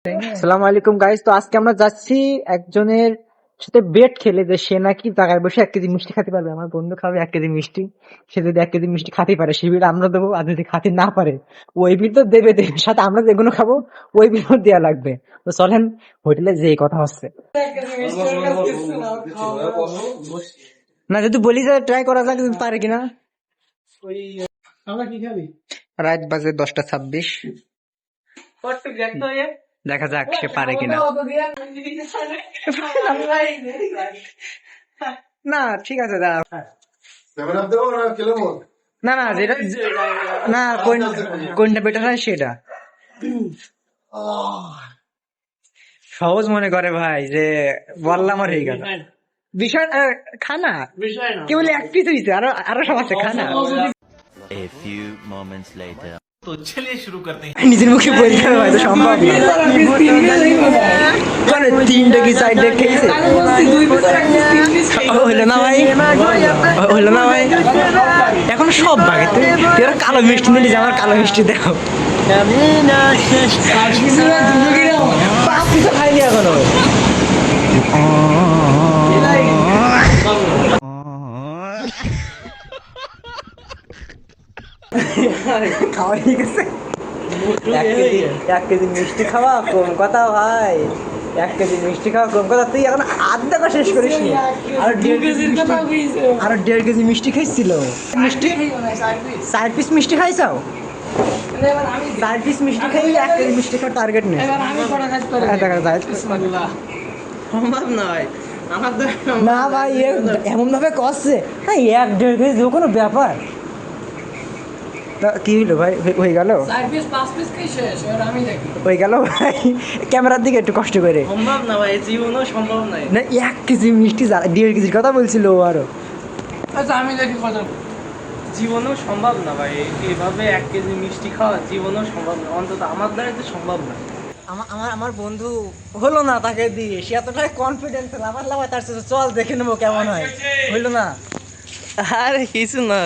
আসসালামু আলাইকুম গাইস। তো আজকে আমরা যাচ্ছি একজনের সাথে বেট খেলে যে সে নাকি জায়গায় বসে 1 কেজি মিষ্টি খেতে পারবে। আমার বন্ধু খাবে 1 কেজি মিষ্টি। সে যদি 1 কেজি মিষ্টি খেতে পারে সেই বিল আমরা দেবো, আর যদি খেতে না পারে ওই বিল তো দেবে দেবে, সাথে আমরা যেগুলো খাবো ওই বিল দেওয়া লাগবে। তো চলেন হোটেলে যে কথা হচ্ছে না, যদি বলি যে ট্রাই করা যাক পারে কিনা। রাত বাজে 10টা 26। দেখা যাক সে পারে কিনা। না ঠিক আছে দাঁড়া। না না যেটা না কোনটা বেটার হয় সেটা সহজ মনে করে ভাই, যে বললাম আর হয়ে গেল বিষয়। খানা কেবল এক পিস হয়েছে, আরো আরো সব আছে খানা। A few moments later. तो चलिए शुरू करते हैं। নিজের মুখে বলতে হবে হয়তো সম্ভব না। 3টা কি 4টা খেয়েছে হইলো না ভাই, হইলো না ভাই, এখন সব বাগে তুই এরা কালো মিষ্টি নিলি যে আমার কালো মিষ্টি দেখো। খাইনি এখনো। খাওয়া ঠিক আছে। 1 কেজি মিষ্টি খাওয়া কম কথা ভাই, 1 কেজি মিষ্টি খাওয়া কম কথা। তুই এখন আধা শেষ করিস নি, আর 1.5 কেজি মিষ্টি খাইছিল। মিষ্টি 4 পিস মিষ্টি খাইছাও, 4 পিস মিষ্টি খাই 1 কেজি মিষ্টি খাওয়ার টার্গেট নেই। সম্ভব নয় আমার তো না ভাই এমন ভাবে কষছে, হ্যাঁ 1.5 কেজি কোনো ব্যাপার। কি হইলো ভাই, হয়ে গেল হয়ে গেল ভাই। ক্যামেরার দিকে একটু কষ্ট করে। সম্ভব না ভাই, জীবনও সম্ভব নয়। না 1 কেজি মিষ্টি 1.5 কেজির কথা বলছিল ও আরো। আচ্ছা আমি দেখি কথা, জীবনও সম্ভব না ভাই, এভাবে 1 কেজি মিষ্টি খাওয়া জীবনও সম্ভব না, অন্তত আমার দ্বারা তো সম্ভব না। আমার বন্ধু হলো না, তাকে দিয়ে সে এতটাই কনফিডেন্স আমার লাভায় তার সাথে চল দেখে নেবো কেমন হয়, হইলো না। আরে কিছু না।